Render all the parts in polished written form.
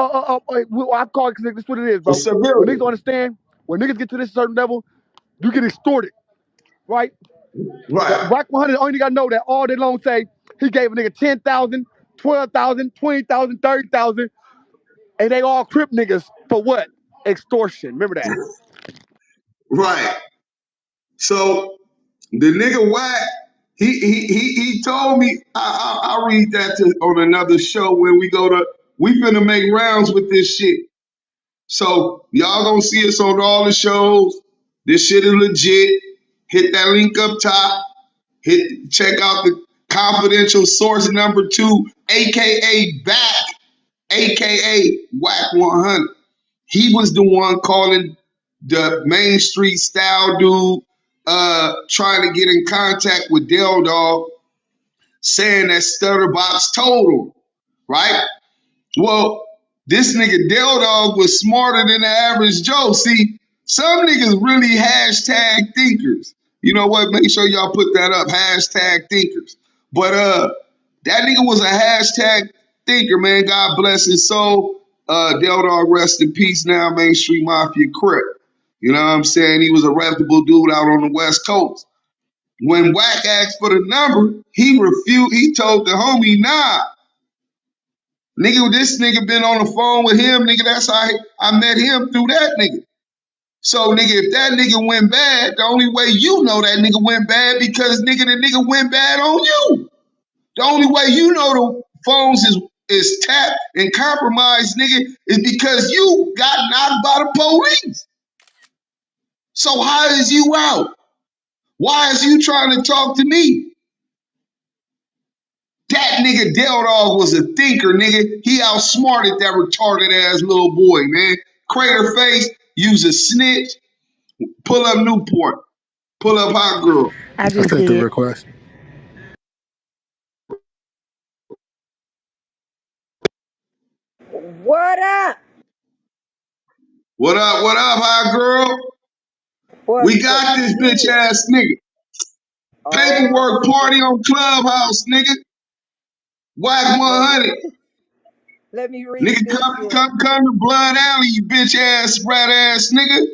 I call it because that's what it is, for bro. When niggas civilian. don't understand, when niggas get to this certain level, you get extorted, right? Right, Wack 100 only got to know that all day long say he gave a nigga 10,000, 12,000, 20,000, 30,000, and they all crip niggas for what? Extortion. Remember that. right. So the nigga Wack, he told me I'll read that on another show when we finna make rounds with this shit. So y'all gonna see us on all the shows. This shit is legit. Hit that link up top. Check out the confidential source number 2, aka Back, aka Wack 100. He was the one calling the Main Street Style dude, trying to get in contact with Del Dog, saying that Stutterbox told him, right? Well, this nigga Del Dog was smarter than the average Joe. See, some niggas really hashtag thinkers. You know what? Make sure y'all put that up, hashtag thinkers. But that nigga was a hashtag thinker, man. God bless his soul. Del Dog, rest in peace now, Main Street Mafia Crip. You know what I'm saying? He was a reputable dude out on the West Coast. When Wack asked for the number, he refused. He told the homie, nah. Nigga, this nigga been on the phone with him, nigga. That's how I met him through that nigga. So, nigga, if that nigga went bad, the only way you know that nigga went bad because, nigga, the nigga went bad on you. The only way you know the phones is tapped and compromised, nigga, is because you got knocked by the police. So how is you out? Why is you trying to talk to me? That nigga Del Dog was a thinker, nigga. He outsmarted that retarded ass little boy, man. Crater face, use a snitch, pull up Newport, pull up Hot Girl. I I just sent the did. request. What up? What up, Hot Girl? What's We the got this bitch deal? ass nigga. Oh, Paperwork party on Clubhouse, nigga. Wack let me 100. let me read Nigga, this one. come to Blood Alley, you bitch ass, rat ass nigga.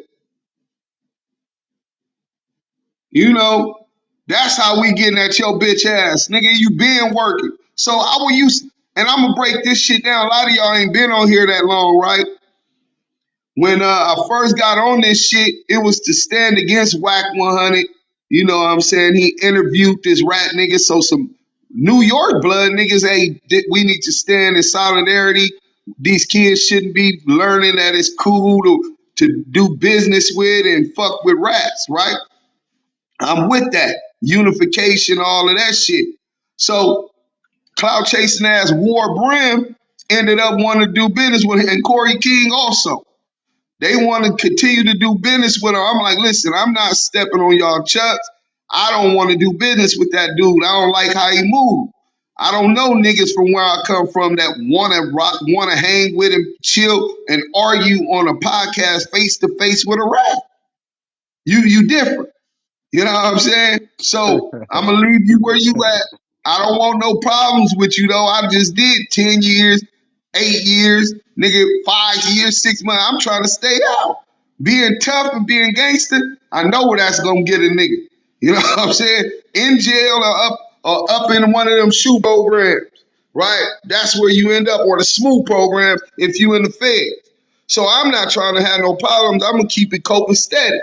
You know, that's how we getting at your bitch ass. Nigga, you been working. So I will use, and I'm gonna break this shit down. A lot of y'all ain't been on here that long, right? When I first got on this shit, it was to stand against Wack 100. You know what I'm saying? He interviewed this rat nigga. So some New York blood niggas, hey, we need to stand in solidarity. These kids shouldn't be learning that it's cool to do business with and fuck with rats, right? I'm with that. Unification, all of that shit. So cloud chasing ass War Brim ended up wanting to do business with him, and Corey King also. They want to continue to do business with her. I'm like, listen, I'm not stepping on y'all chucks. I don't want to do business with that dude. I don't like how he move. I don't know niggas from where I come from that want to hang with and chill and argue on a podcast face to face with a rat. You different. You know what I'm saying? So I'm gonna leave you where you at. I don't want no problems with you though. I just did 10 years, 8 years, nigga, 5 years, 6 months. I'm trying to stay out. Being tough and being gangster, I know where that's gonna get a nigga. You know what I'm saying? In jail or up in one of them shoe programs, right? That's where you end up, or the smooth programs if you in the feds. So I'm not trying to have no problems. I'm gonna keep it copacetic.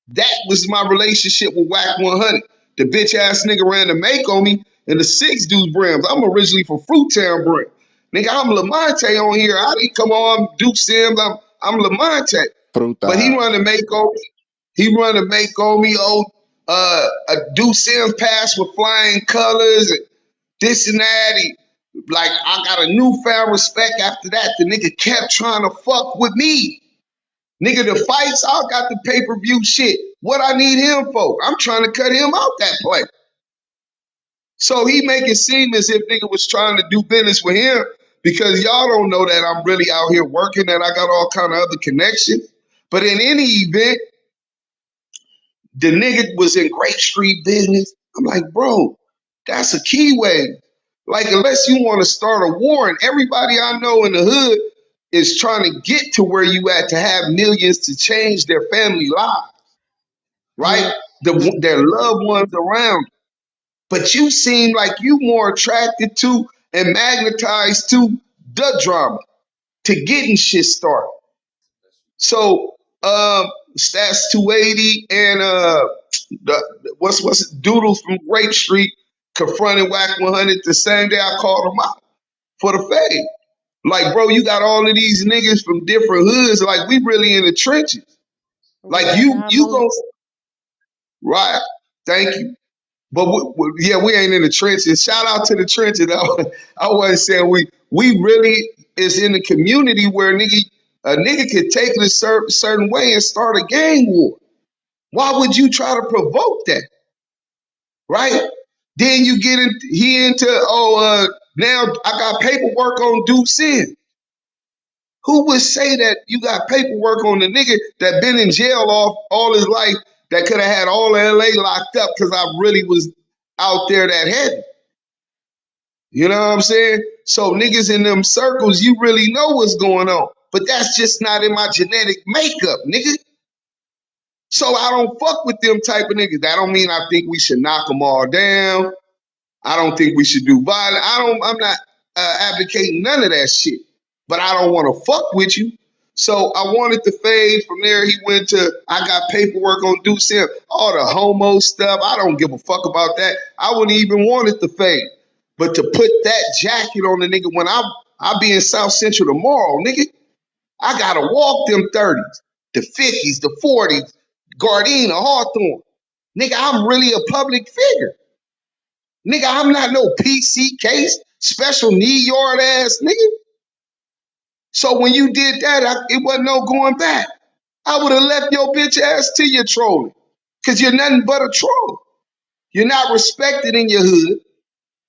That was my relationship with Wack 100. The bitch ass nigga ran the make on me and the 6 dudes brims. I'm originally from Fruitown Brim. Nigga, I'm Lamonte on here. I didn't come on Duke Sims. I'm Lamonte. But he run Frutas. the make on me. He run the make on me. A Duke Sims pass with flying colors and this and that. Like I got a newfound respect after that. The nigga kept trying to fuck with me. Nigga, the fights, I got the pay-per-view shit. What I need him for? I'm trying to cut him out that play. So he make it seem as if nigga was trying to do business with him because y'all don't know that I'm really out here working, that I got all kind of other connections. But in any event, the nigga was in Grape Street business. I'm like, bro, that's a keyway. Like, unless you want to start a war, and everybody I know in the hood, is trying to get to where you at to have millions to change their family lives, right? Yeah. Their loved ones around. But you seem like you more attracted to and magnetized to the drama, to getting shit started. So stats 280 and what's it, Doodles from Grape Street confronted Wack 100 the same day I called him out for the fade. Like, bro, you got all of these niggas from different hoods. Like, we really in the trenches. Like, Real you diamond. go right. Thank you. But yeah, we ain't in the trenches. Shout out to the trenches. I wasn't saying we really is in the community where a nigga could take it a certain way and start a gang war. Why would you try to provoke that? Right? Then you get into now I got paperwork on duse. Who would say that you got paperwork on the nigga that been in jail all his life that could have had all of LA locked up because I really was out there that heavy? You know what I'm saying? So niggas in them circles, you really know what's going on. But that's just not in my genetic makeup, nigga. So I don't fuck with them type of niggas. That don't mean I think we should knock them all down. I don't think we should do violence. I'm not advocating none of that shit. But I don't want to fuck with you. So I wanted to fade. From there, he went to, I got paperwork on Deuce Him. All the homo stuff. I don't give a fuck about that. I wouldn't even want it to fade. But to put that jacket on the nigga when I be in South Central tomorrow, nigga, I gotta walk them 30s, the 50s, the 40s, Gardena, Hawthorne. Nigga, I'm really a public figure. Nigga, I'm not no PC case, special need yard ass nigga. So when you did that, it wasn't no going back. I would have left your bitch ass to your trolling. Cause you're nothing but a troll. You're not respected in your hood.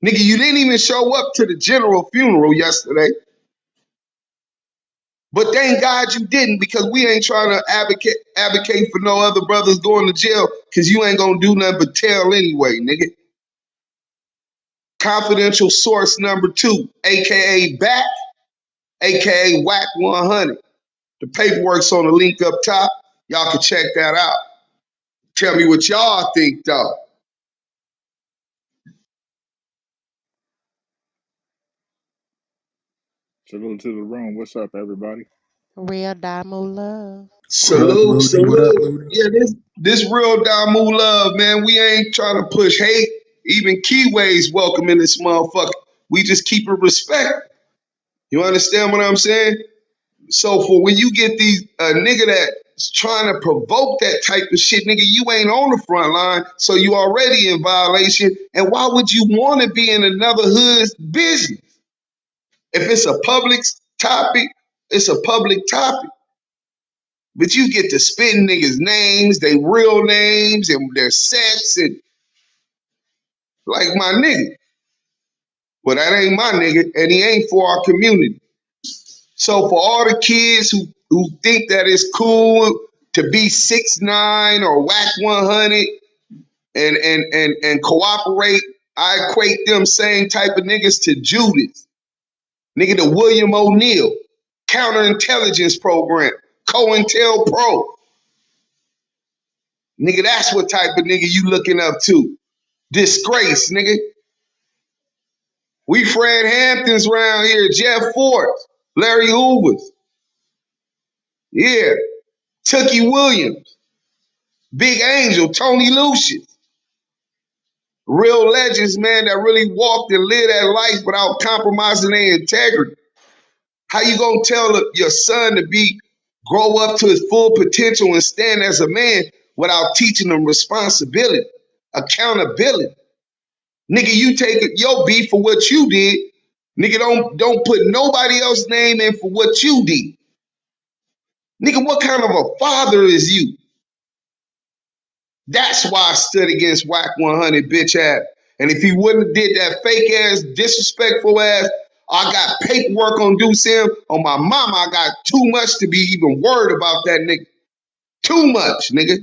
Nigga, you didn't even show up to the general funeral yesterday. But thank God you didn't, because we ain't trying to advocate for no other brothers going to jail, because you ain't gonna do nothing but tell anyway, nigga. Confidential source number 2, aka Back, aka Wack 100. The paperwork's on the link up top. Y'all can check that out. Tell me what y'all think, though. Salute to the room. What's up, everybody? Real diamond love. What up, Salute, Moody? What up, salute. Moody? Yeah, this real Damu love, man. We ain't trying to push hate. Even Keyways welcome in this motherfucker. We just keep it respect. You understand what I'm saying? So for when you get these nigga that's trying to provoke that type of shit, nigga, you ain't on the front line, so you already in violation. And why would you want to be in another hood's business? If it's a public topic, it's a public topic. But you get to spitting niggas' names, their real names, and their sex, and like my nigga. Well, that ain't my nigga, and he ain't for our community. So for all the kids who think that it's cool to be 6'9" or Wack 100 and cooperate, I equate them same type of niggas to Judas. Nigga, the William O'Neill counterintelligence program, COINTELPRO. Nigga, that's what type of nigga you looking up to. Disgrace, nigga. We Fred Hamptons around here, Jeff Fords, Larry Hoovers. Yeah. Tookie Williams, Big Angel, Tony Lucius. Real legends, man, that really walked and lived that life without compromising their integrity. How you gonna tell your son to grow up to his full potential and stand as a man without teaching him responsibility, accountability? Nigga, you take your beat for what you did. Nigga, don't put nobody else's name in for what you did. Nigga, what kind of a father is you? That's why I stood against Wack 100, bitch ass. And if he wouldn't have did that fake ass, disrespectful ass, I got paperwork on Deuce Him. On my mama, I got too much to be even worried about that nigga. Too much, nigga.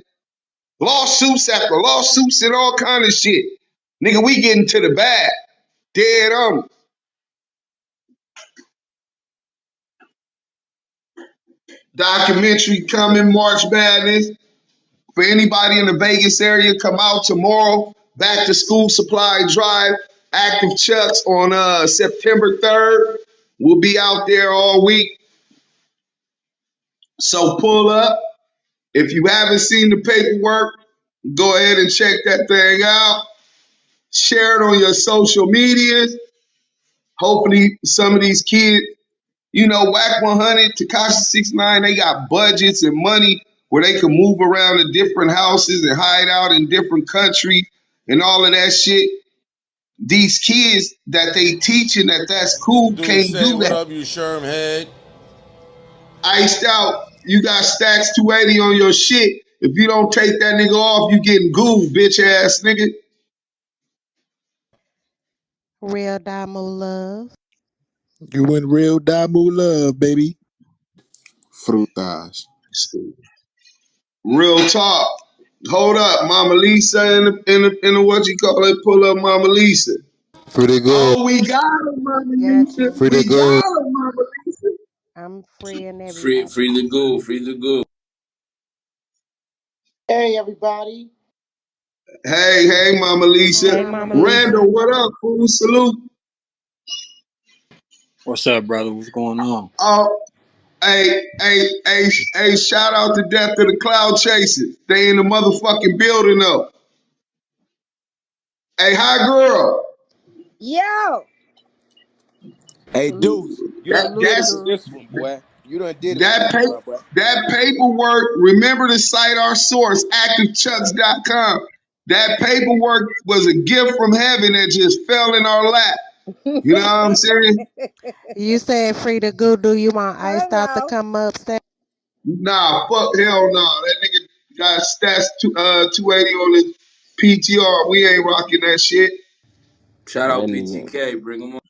Lawsuits after lawsuits and all kind of shit. Nigga, we getting to the bag. Dead on. Documentary coming, March Madness. For anybody in the Vegas area, come out tomorrow. Back to school supply drive. Active Chucks on September 3rd. We'll be out there all week. So pull up. If you haven't seen the paperwork, go ahead and check that thing out. Share it on your social medias. Hopefully, some of these kids, Wack 100, Takashi 69, they got budgets and money where they can move around to different houses and hide out in different countries and all of that shit. These kids that they teaching that school Duse, can't do what that. up, you Sherm head? Iced out, you got stacks 280 on your shit. If you don't take that nigga off, you getting goofed, bitch ass nigga. Real Diamond Love. You win real Damu love, baby. Frutas. Real talk. Hold up, Mama Lisa in the what you call it, pull up Mama Lisa. Free to go. Oh, we got her, Mama Got Lisa. you. Free to We go. got her, Mama Lisa. I'm freeing Free, everybody. free to go, free to go. Hey everybody. Hey, Mama Lisa. Hey, Mama Randall, Lisa. what up, fool? Salute. What's up, brother? What's going on? Oh, hey, shout out to Death of the Cloud Chasers. They in the motherfucking building though. Hey, hi girl. Yo, Hey, Deuce, you done That did it salute, with that's dude. this one, boy. You done did it with that this pa- one, boy. that paperwork. Remember to cite our source, activechucks.com. That paperwork was a gift from heaven that just fell in our lap. You know what I'm saying? You said free to go. Do you want Iced Out to Hello. come upstairs? Nah, fuck hell no. That nigga got stats 280 on his PTR. We ain't rocking that shit. Shout That out nigga, PTK, bring them on.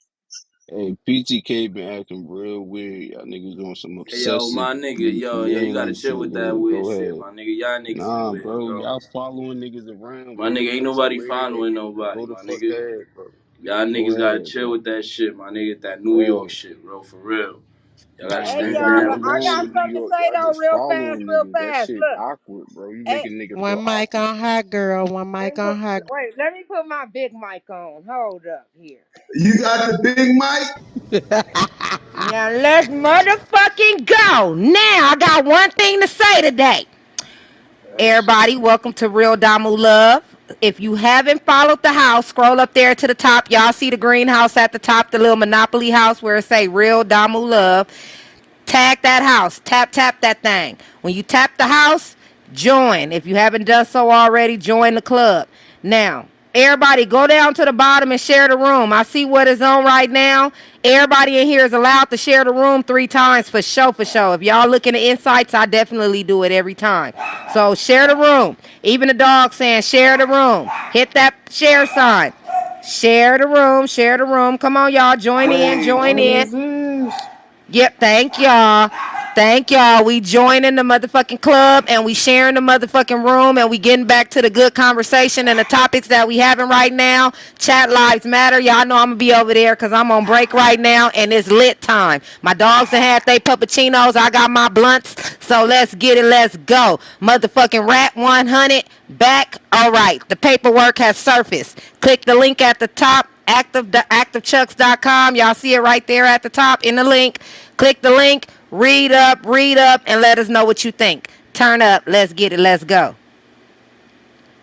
hey, PTK been acting real weird. Y'all niggas doing some Hey, yo, obsessive my nigga, yo, you gotta DMing chill shit, with that man. weird Go shit, ahead. my nigga. Y'all niggas is Nah, weird, bro, bro. y'all following niggas around, My bro. nigga, ain't Doing some nobody weird following nigga shit. nobody, Go the my fuck nigga. ahead, bro. Y'all Go niggas gotta ahead, chill bro. with that shit, my nigga. That New York Bro, shit, bro, for real. Y'all gotta nah, Hey, stay ain't y'all. got down nothing that I wrong got with shit. New something to York. say Y'all though, just real fast, following real niggas. That fast. shit Look. awkward, bro. You Hey, making niggas feel One mic awkward. on hot girl. One let me mic put. on hot. Wait, let me put my big mic on. Hold up here. You got the big mic? Now let's motherfucking go. Now I got one thing to say today. Everybody, welcome to Real Damu Love. If you haven't followed the house, scroll up there to the top. Y'all see the green house at the top, the little Monopoly house where it say Real Damu Love. Tag that house. Tap that thing. When you tap the house, join. If you haven't done so already, join the club. Now, everybody go down to the bottom and share the room. I see what is on right now. Everybody in here is allowed to share the room 3 times for show for show. If y'all looking at insights, I definitely do it every time. So share the room. Even the dog saying share the room. Hit that share sign. Share the room. Share the room. Come on, y'all. Join in. Wait, Join what in. is this? Yep, thank y'all. Thank y'all. We joining the motherfucking club and we sharing the motherfucking room and we getting back to the good conversation and the topics that we having right now. Chat lives matter. Y'all know I'm gonna be over there because I'm on break right now and it's lit time. My dogs done had they puppuccinos. I got my blunts. So let's get it. Let's go. Motherfucking Rat 100 back. All right. The paperwork has surfaced. Click the link at the top. Activechucks.com. Y'all see it right there at the top in the link. Click the link, read up, and let us know what you think. Turn up. Let's get it. Let's go.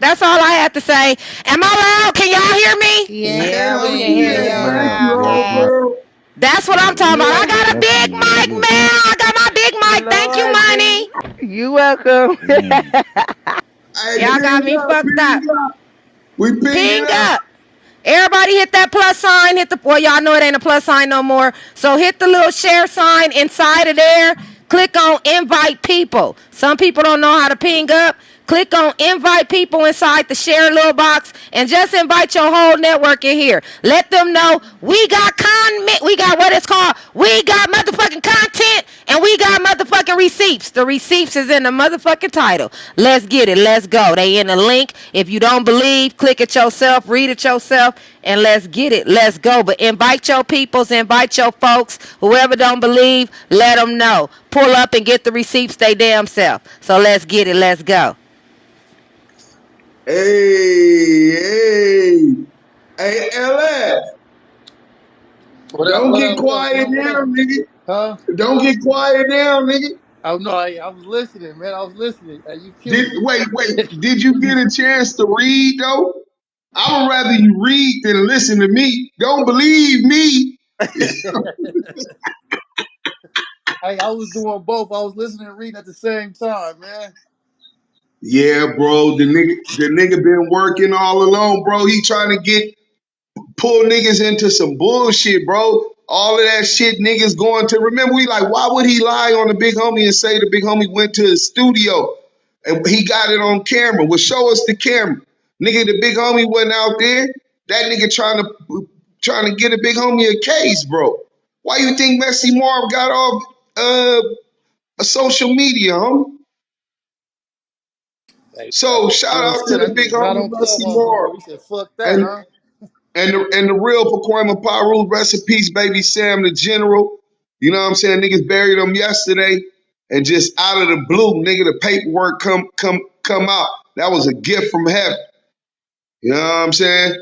That's all I have to say. Am I loud? Can y'all hear me? Yes, Yeah, Hell we can hear yeah, queen. you Yes, thank ma'am. you, loud. Yes, old ma'am. Yes. girl. That's what I'm talking about. Yeah, I got a big Definitely hear mic, you. man. I got my big mic. Thank you, Lord Jesus. money. You welcome. Mm. hey, Y'all got me fucked up. ping up. We pinging Ping up. up. Everybody hit that plus sign. Hit the well, y'all know it ain't a plus sign no more. So hit the little share sign inside of there. Click on invite people. Some people don't know how to ping up. Click on invite people inside the share little box and just invite your whole network in here. Let them know we got comment. We got what it's called. We got motherfucking content and we got motherfucking motherfucking receipts. The receipts is in the motherfucking title. Let's get it. Let's go. They in the link. If you don't believe, click it yourself, read it yourself, and let's get it. Let's go. But invite your peoples, invite your folks. Whoever don't believe, let them know. Pull up and get the receipts they damn self. So let's get it. Let's go. Hey, hey, hey, LF. Don't What get up? What up? quiet Son? What now, up? nigga. Huh? Don't get quiet now, nigga. Oh no, I was listening, man. I was listening. You Did killing me. wait. Did you get a chance to read though? I would rather you read than listen to me. Don't believe me. I was doing both. I was listening and reading at the same time, man. Yeah, bro. The nigga been working all along, bro. He trying to get pull niggas into some bullshit, bro. All of that shit niggas going to remember we like, why would he lie on the big homie and say the big homie went to his studio and he got it on camera? Well, show us the camera. Nigga, the big homie wasn't out there. That nigga trying to get a big homie a case, bro. Why you think Messi Marv got off a social media, homie? Hey, So shout out to understood. the That big nigga's not homie on Messi Clubhouse no Marv. more. He said, "Fuck that, And huh?" and the real Pacoima Paru, rest in peace, baby Sam the General. You know what I'm saying? Niggas buried him yesterday, and just out of the blue, nigga, the paperwork come out. That was a gift from heaven. You know what I'm saying?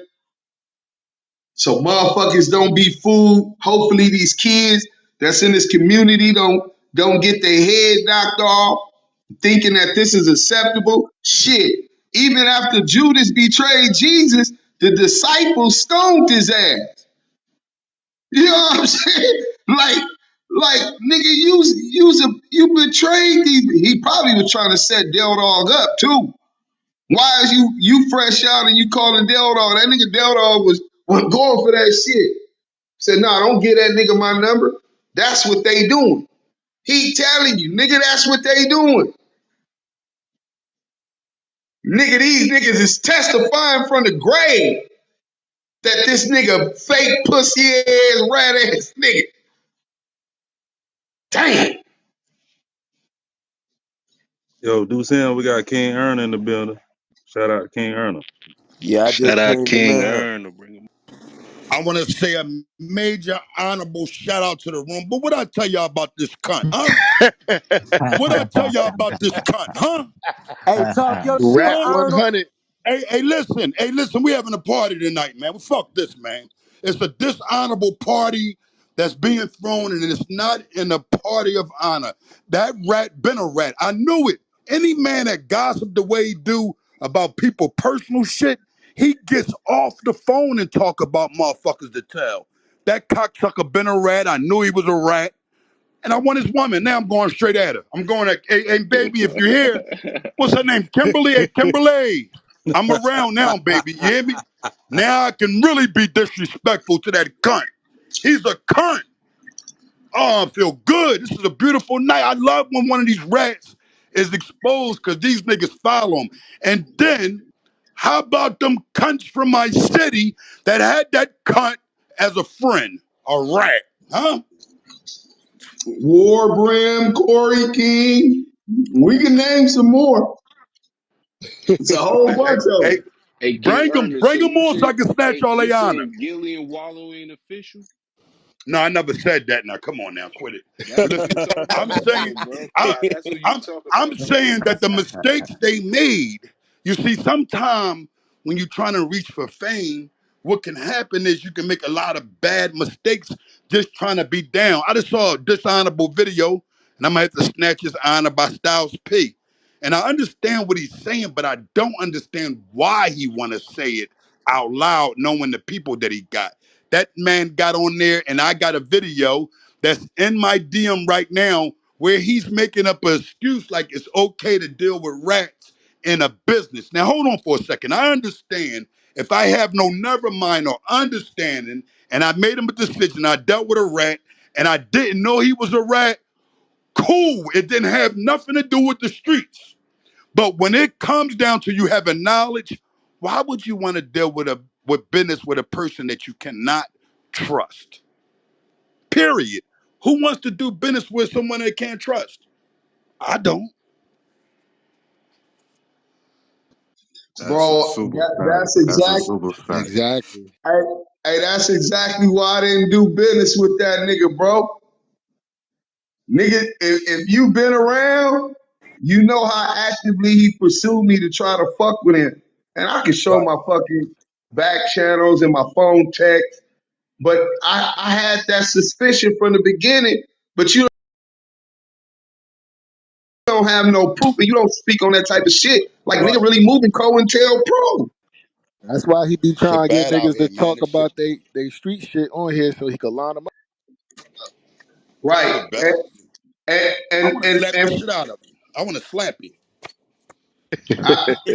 So motherfuckers don't be fooled. Hopefully these kids that's in this community don't get their head knocked off thinking that this is acceptable. Shit. Even after Judas betrayed Jesus, the disciples stoned his ass. You know what I'm saying? Like, nigga, you betrayed these. He probably was trying to set Del Dog up too. Why is you fresh out and you calling Del Dog? That nigga Del Dog was going for that shit. Said, nah, don't give that nigga my number. That's what they doing. He telling you, nigga, that's what they doing. Nigga, these niggas is testifying from the grave that this nigga fake pussy ass rat ass nigga. Damn. Yo, Deuce, we got King Erna in the building. Shout out to King Erna. Yeah, I Shout just out pinged the King man. Ern to bring him. I want to say a major honorable shout out to the room. But what I tell y'all about this cunt, huh? What I tell y'all about this cunt, huh? Hey, talk your shit, Rat Huh? 100. Hey, listen, we having a party tonight, man. Well, fuck this, man. It's a dishonorable party that's being thrown, and it's not in a party of honor. That rat been a rat. I knew it. Any man that gossip the way he do about people personal shit, he gets off the phone and talk about motherfuckers to tell. That cocksucker been a rat. I knew he was a rat. And I want his woman. Now I'm going straight at her. I'm going at, hey, baby, if you're here, what's her name? Kimberly. Hey, Kimberly. I'm around now, baby. You hear me? Now I can really be disrespectful to that cunt. He's a cunt. Oh, I feel good. This is a beautiful night. I love when one of these rats is exposed because these niggas follow him. And then, how about them cunts from my city that had that cunt as a friend? A rat, huh? War Brim, Corey King. We can name some more. It's a whole Hey, bunch of hey, them. Hey, King bring them, Ernest, bring so them you on so I say, can snatch hey, all you their honor. saying Gilly and Wallow ain't official? No, I never said that. Now, come on, now, quit it. That's what you Listen, talking I'm about saying, then, bro. I, That's what you I'm, talking I'm about then. saying that the mistakes they made. You see, sometime when you're trying to reach for fame, what can happen is you can make a lot of bad mistakes just trying to be down. I just saw a dishonorable video, and I'm gonna have to snatch his honor by Styles P. And I understand what he's saying, but I don't understand why he want to say it out loud, knowing the people that he got. That man got on there, and I got a video that's in my DM right now where he's making up an excuse like it's okay to deal with rats in a business. Now, hold on for a second. I understand if I have no never mind or understanding, and I made him a decision, I dealt with a rat, and I didn't know he was a rat, cool. It didn't have nothing to do with the streets. But when it comes down to you having knowledge, why would you want to deal with business with a person that you cannot trust? Period. Who wants to do business with someone they can't trust? I don't. That's a bro. super That, fact. that's That's a exact. super fact. Exactly. Hey, hey, that's exactly why I didn't do business with that nigga, bro. Nigga, if you been around, you know how actively he pursued me to try to fuck with him. And I can show Right. my fucking back channels and my phone text, but I had that suspicion from the beginning. But you don't have no proof and you don't speak on that type of shit. Like nigga Right. really moving COINTELPRO. That's why he be Shit trying to get bad out niggas to here, man. talk This shit, about they street shit on here so he could line them up. Right. shit bad. And, I and, want to and, slap the and shit out of him. I want to slap him.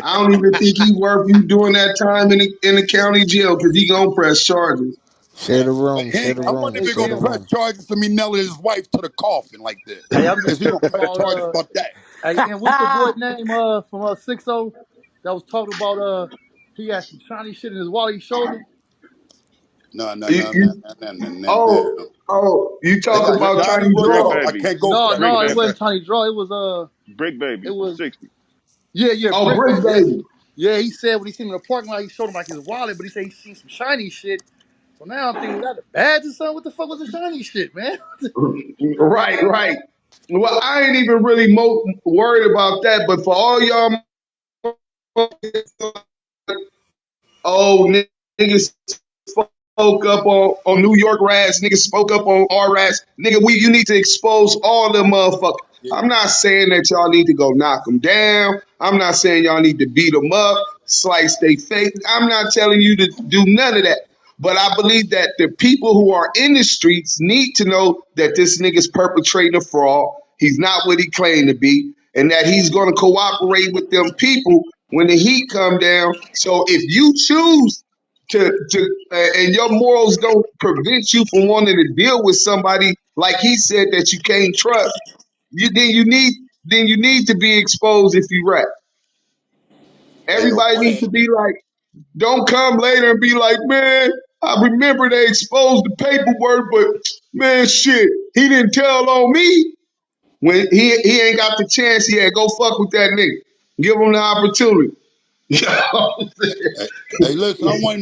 I don't even think he worth you doing that time in the county jail because he gonna press charges. Share the room, share Hank, the I wonder room, if share he gonna the press room. charges for me nailing his wife to the coffin like that. Hey, I'm Is just he gonna tripping press about charges about that? hey, and what's the boy name from 60 that was talking about he had some shiny shit in his wallet he showed him? No, no, You, no, no, you, no, no, no, no, no. you They talk got Brick, about Johnny Tiny Brick Rolo. Draw. I Baby, can't go for No, that. Brick no, it That's Baby, wasn't that. Tiny Draw. It was Brick it Baby, was 60. yeah, Oh, Brick Brick Baby. Yeah, Baby. yeah. He said when he seen him in the parking lot, he showed him like his wallet, but he said he seen some shiny shit. So now I'm thinking, was that a badge or something? What the fuck was the shiny shit, man? Right. Well, I ain't even really worried about that, but for all y'all, oh, niggas spoke up on New York rats. Niggas spoke up on our rats. Nigga, you need to expose all them motherfuckers. Yeah. I'm not saying that y'all need to go knock them down. I'm not saying y'all need to beat them up, slice their face. I'm not telling you to do none of that. But I believe that the people who are in the streets need to know that this nigga's perpetrating a fraud. He's not what he claimed to be, and that he's going to cooperate with them people when the heat come down. So if you choose and your morals don't prevent you from wanting to deal with somebody like he said that you can't trust, then you need to be exposed if you rap. Ain't no Everybody needs to question. be like, don't come later and be like, man, I remember they exposed the paperwork, but man, shit, he didn't tell on me. When he ain't got the chance yet, go fuck with that nigga. Give him the opportunity. You know what I'm Hey, hey, listen, I want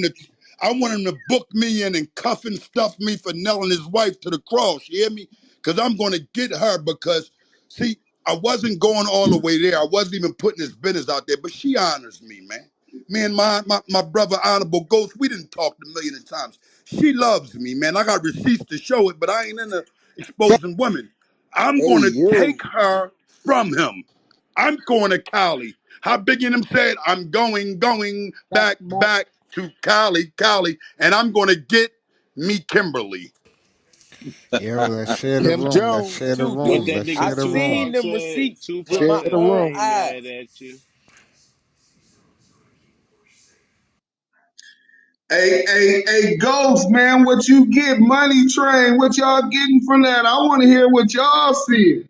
him to book me in and cuff and stuff me for nailing his wife to the cross. You hear me? Because I'm going to get her because, see, I wasn't going all the way there. I wasn't even putting his business out there, but she honors me, man. Me and my brother, Honorable Ghost, we didn't talk a million of times. She loves me, man. I got receipts to show it, but I ain't into exposing women. I'm Hey, going to you. take her from him. I'm going to Cali. How Biggie and them said, I'm going back to Cali, and I'm gonna get me Kimberly. Yo, let's share the Kim room. Let's Jones, share the too, What room. Deuce. that Let's I share nigga the room. seen Tupac them said? receipts with Tupac my Share said, the I own room. ain't eyes. mad at you. Hey, Ghost, man, what you get, Money Train, what y'all getting from that? I want to hear what y'all see.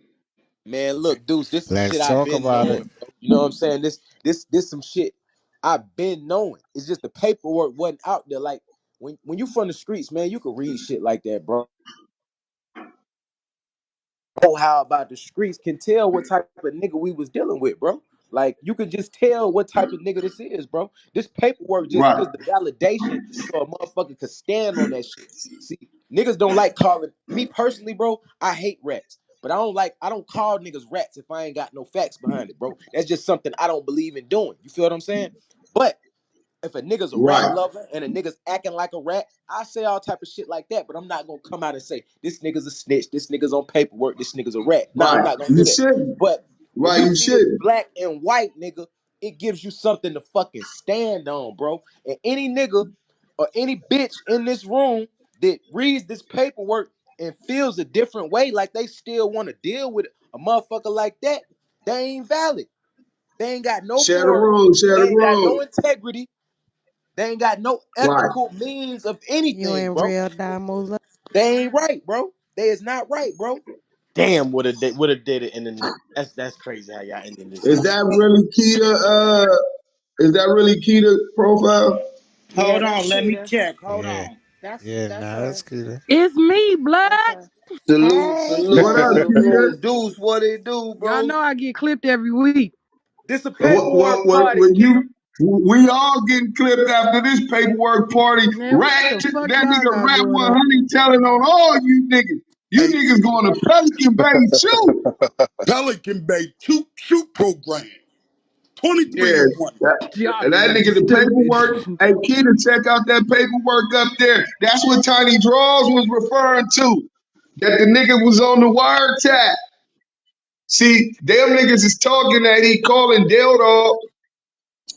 Man, look, Deuce, this some shit Let's I've talk been about it. knowing, bro. You know what I'm saying? This some shit I've been knowing. It's just the paperwork wasn't out there. Like when you from the streets, man, you can read shit like that, bro. Know how about the streets can tell what type of nigga we was dealing with, bro. Like you could just tell what type of nigga this is, bro. This paperwork just Right, is the validation so a motherfucker could stand on that shit. See, niggas don't like calling me personally, bro. I hate rats. But I don't call niggas rats if I ain't got no facts behind it, bro. That's just something I don't believe in doing. You feel what I'm saying? But if a nigga's a rat right, lover and a nigga's acting like a rat, I say all type of shit like that, but I'm not gonna come out and say this nigga's a snitch, this nigga's on paperwork, this nigga's a rat. Nah, I'm right. not gonna You do that. shouldn't. But when Right, you you see it's shouldn't. black and white, nigga, it gives you something to fucking stand on, bro. And any nigga or any bitch in this room that reads this paperwork and feels a different way, like they still want to deal with a motherfucker like that, they ain't valid. They ain't got no Share the morals, room, share they the ain't got room. no integrity, they ain't got no Right. ethical means of You anything, ain't bro. real Damu. They ain't right, bro. They is not right, bro. Damn, would have did it in the night. That's crazy how y'all ending this Is shit. that really key to is that really key to profile? Yeah, Hold that's on, let me Keita. check. Hold Yeah. on. That's Yeah, that's nah, that's her. good. It's me, blood. That's her. Salute, Hey, What salute to up, the Keita? room. Deuce, what it do, Y'all bro? know I get clipped every week. This a paperwork party, What Keita. you? We all getting clipped after this paperwork party. Man, what Rat, the fuck that y'all nigga got Rat going on? 100 telling on all you niggas. You Hey, niggas going to Pelican Bay too. Pelican Bay shoot program. 23 Yeah, and 1. Y'all that niggas nigga, is the stupid. paperwork. Hey, Keita, check out that paperwork up there. That's what Tiny Draws was referring to. That the nigga was on the wiretap. See, them niggas is talking that he calling Dale Dog.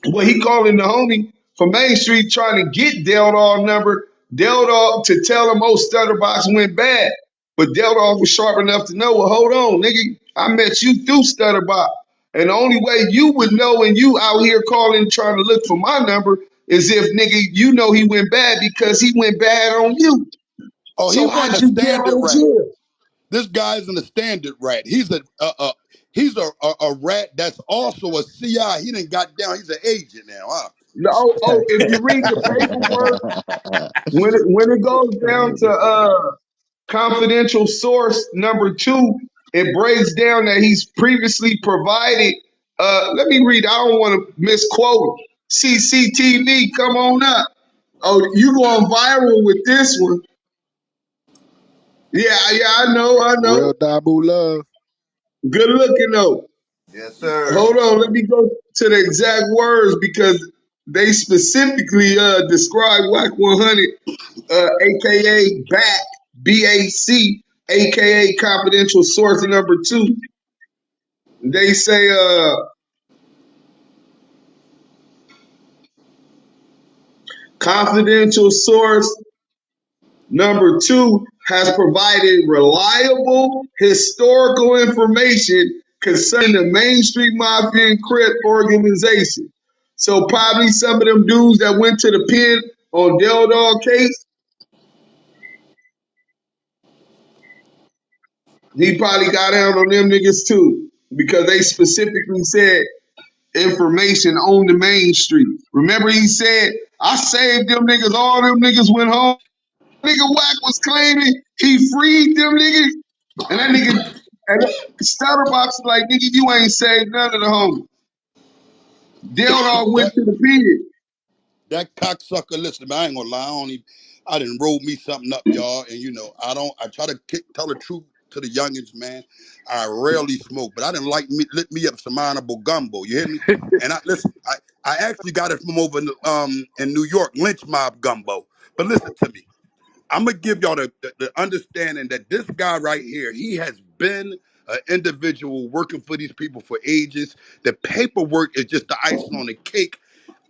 Well, he calling the homie from Main Street trying to get Dale Dog number. Dale Dog to tell him, oh, Stutterbox went bad. But Dale Dog was sharp enough to know, well, hold on, nigga. I met you through Stutterbox. And the only way you would know and you out here calling trying to look for my number is if, nigga, you know he went bad because he went bad on you. Oh, he So wasn't how'd a you get out standard of rat. jail? This guy isn't a standard rat. He's a rat that's also a CI. He done got down. He's an agent now, huh? No, if you read the paperwork, when it goes down to confidential source number two, it breaks down that he's previously provided. Let me read. I don't want to misquote. CCTV, come on up. Oh, you going viral with this one? Yeah, yeah, I know, I Real know. Dabu love. Good looking though. Yes, sir. Hold on, let me go to the exact words because they specifically describe Wack 100, aka Back, BAC, aka confidential source number two. They say confidential source number two has provided reliable historical information concerning the Main Street Mafia and Crip organization. So probably some of them dudes that went to the pen on Del Dog case, he probably got out on them niggas too. Because they specifically said information on the main street. Remember he said, I saved them niggas, all them niggas went home. Nigga Wack was claiming he freed them niggas. And that nigga, and Stutterbox like, nigga, you ain't saved none of the homies. Dale Dog went That to the pig. that cocksucker. Listen, man, I ain't gonna lie. I didn't roll me something up, y'all. And I try to tell the truth to the youngins, man. I rarely smoke, but I didn't lit me up some honorable gumbo. You hear me? And listen. I actually got it from over in New York, lynch mob gumbo. But listen to me. I'm gonna give y'all the understanding that this guy right here, he has been an individual working for these people for ages. The paperwork is just the icing on the cake.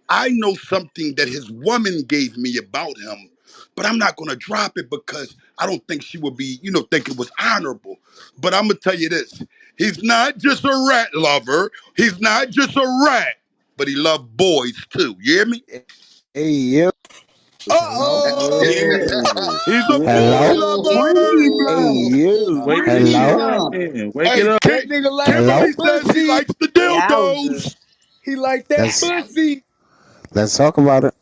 I know something that his woman gave me about him, but I'm not gonna drop it because I don't think she would be, think it was honorable. But I'm gonna tell you this: he's not just a rat lover. He's not just a rat, but he loved boys too. You hear me? Hey, yo. hello, Yeah. Oh, He's a boy hello, Money lover. Hey, blood. yo. Wake the Money shit hello, up blood. then. Wake it Hey, up. That nigga like that hello. Kimberly says he pussy. likes the Yowza. dildos. He like that Let's pussy. let's talk about it.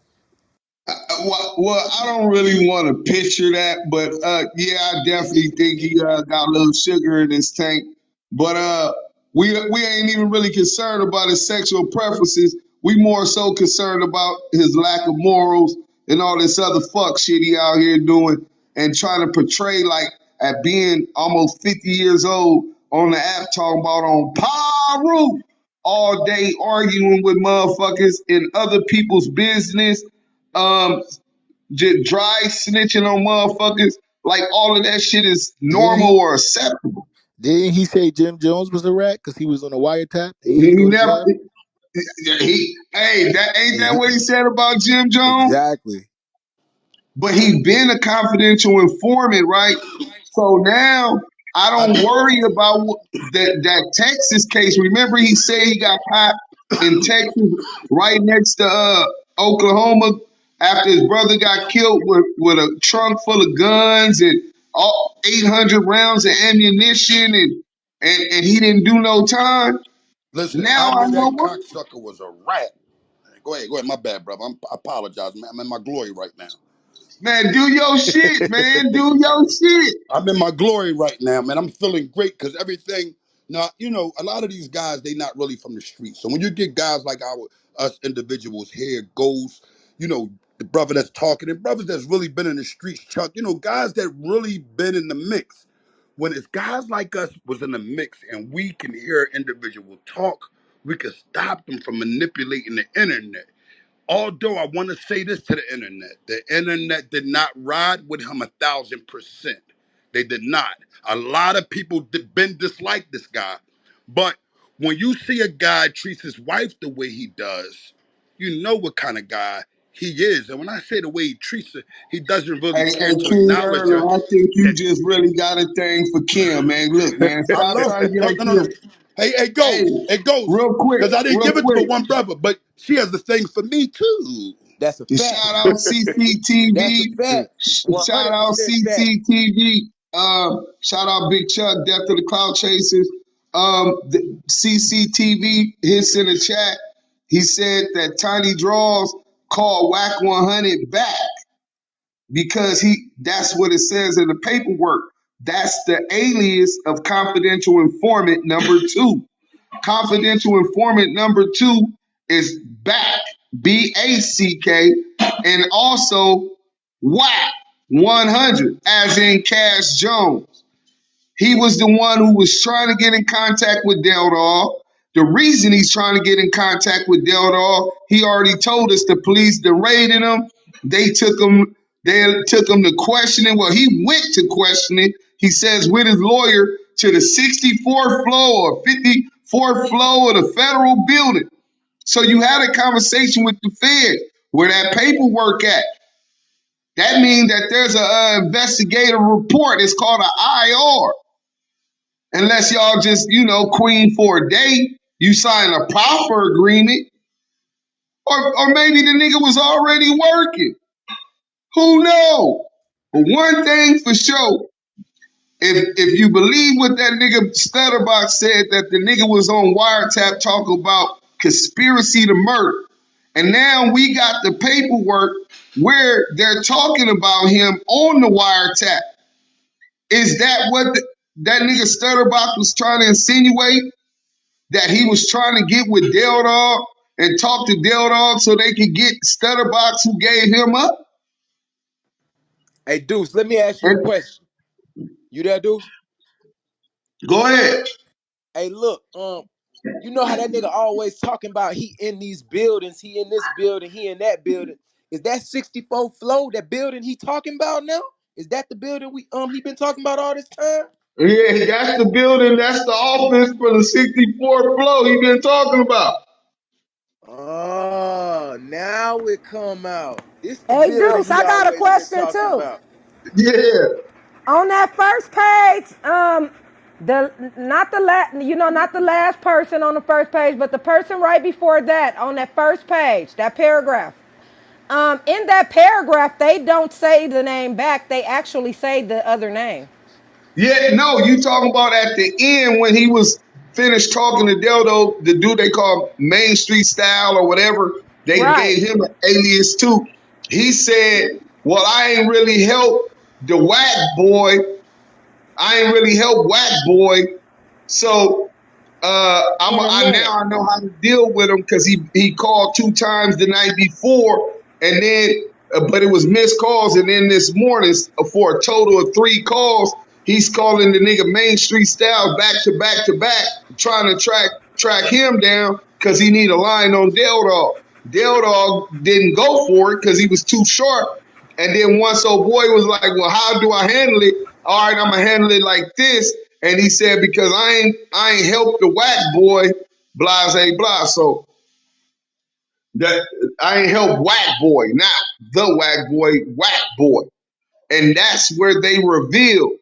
Well, I don't really want to picture that, but yeah, I definitely think he got a little sugar in his tank. But we ain't even really concerned about his sexual preferences. We more so concerned about his lack of morals and all this other fuck shit he out here doing and trying to portray like at being almost 50 years old on the app talking about on Paru all day arguing with motherfuckers in other people's business. Um, just dry snitching on motherfuckers, like all of that shit is Didn't normal he or acceptable. didn't he say Jim Jones was a rat because he was on a wiretap and he He ain't go to never, jail? hey, that ain't And that he what he said about Jim Jones? exactly. But he been a confidential informant, right? So now I I don't be worry about that Texas case. Remember, he said he got caught in Texas, right next to Oklahoma, after his brother got killed with a trunk full of guns and all 800 rounds of ammunition, and he didn't do no time. listen. Now I I knew know that what. cocksucker was a rat. Go ahead. My bad, brother. I apologize, man. I'm in my glory right now. Man, do your shit, man. Do your shit. I'm in my glory right now, man. I'm feeling great because everything. Now, a lot of these guys, they not really from the streets. So when you get guys like us individuals here, goes, the brother that's talking, and brothers that's really been in the streets, Chuck, guys that really been in the mix. When it's guys like us was in the mix and we can hear an individual talk, we can stop them from manipulating the internet. Although I want to say this to the internet did not ride with him 1,000%. They did not. A lot of people been dislike this guy, but when you see a guy treats his wife the way he does, you know what kind of guy he is. And when I say the way he treats her, he doesn't really care Hey, to King acknowledge her. Erno, I think you That just really got a thing for Kim, man. Look, man, I stop love. trying to get No, on no, no, no. Kim. Hey, Hey, it goes, because I didn't real give it to quick. but one brother, but she has the thing for me too. That's a fact. Shout out That's a CCTV. fact. Shout out 100% fact. CCTV. Shout out Big Chuck, Death to the Cloud Chasers. The CCTV hits in the chat. He said that Tiny Draws called Wack 100 back because that's what it says in the paperwork. That's the alias of confidential informant number 2. Confidential informant number 2 is Back, BACK, and also Wack 100, as in Cash Jones. He was the one who was trying to get in contact with Del Dog. The reason he's trying to get in contact with Del Dog, he already told us the police raided him. They took him. They took him to questioning. Well, he went to questioning. He says with his lawyer to the 64th floor or 54th floor of the federal building. So you had a conversation with the Fed where that paperwork at. That means that there's a investigative report. It's called an IR. Unless y'all just, queen for a day, you sign a proffer agreement, or maybe the nigga was already working. Who knows? But one thing for sure, if you believe what that nigga Stutterbox said, that the nigga was on wiretap talking about conspiracy to murder, and now we got the paperwork where they're talking about him on the wiretap. Is that what that nigga Stutterbox was trying to insinuate? That he was trying to get with Del Dog and talk to Del Dog so they could get Stutterbox who gave him up? Hey, Deuce, let me ask you a And question. You there, Deuce? go ahead. Hey, look, you know how that nigga always talking about he in these buildings, he in this building, he in that building. Is that 64th floor, that building he talking about now? Is that the building he been talking about all this time? Yeah, that's the building, that's the office for the 64th floor he been talking about. Oh, now it come out. This the Hey, building Deuce, he I got a always been question talking too. about. Yeah. On that first page, the not the not the last person on the first page, but the person right before that on that first page, that paragraph. In that paragraph, they don't say the name back. They actually say the other name. Yeah, no, you talking about at the end when he was finished talking to Deldo, the dude they call Main Street Style or whatever, they Right. gave him an alias too. He said, well, I ain't really helped the Wack boy. I ain't really helped Wack boy. So In a I minute. now I know how to deal with him because he called 2 times the night before, and then but it was missed calls, and then this morning for a total of 3 calls, he's calling the nigga Main Street Style back to back to back, trying to track him down because he need a line on Del Dog. Del Dog didn't go for it because he was too short. And then once old boy was like, well, how do I handle it? All right, I'm gonna handle it like this. And he said, because I ain't helped the Wack boy, blase blah. So that I ain't helped Wack boy, not the Wack boy, Wack boy. And that's where they revealed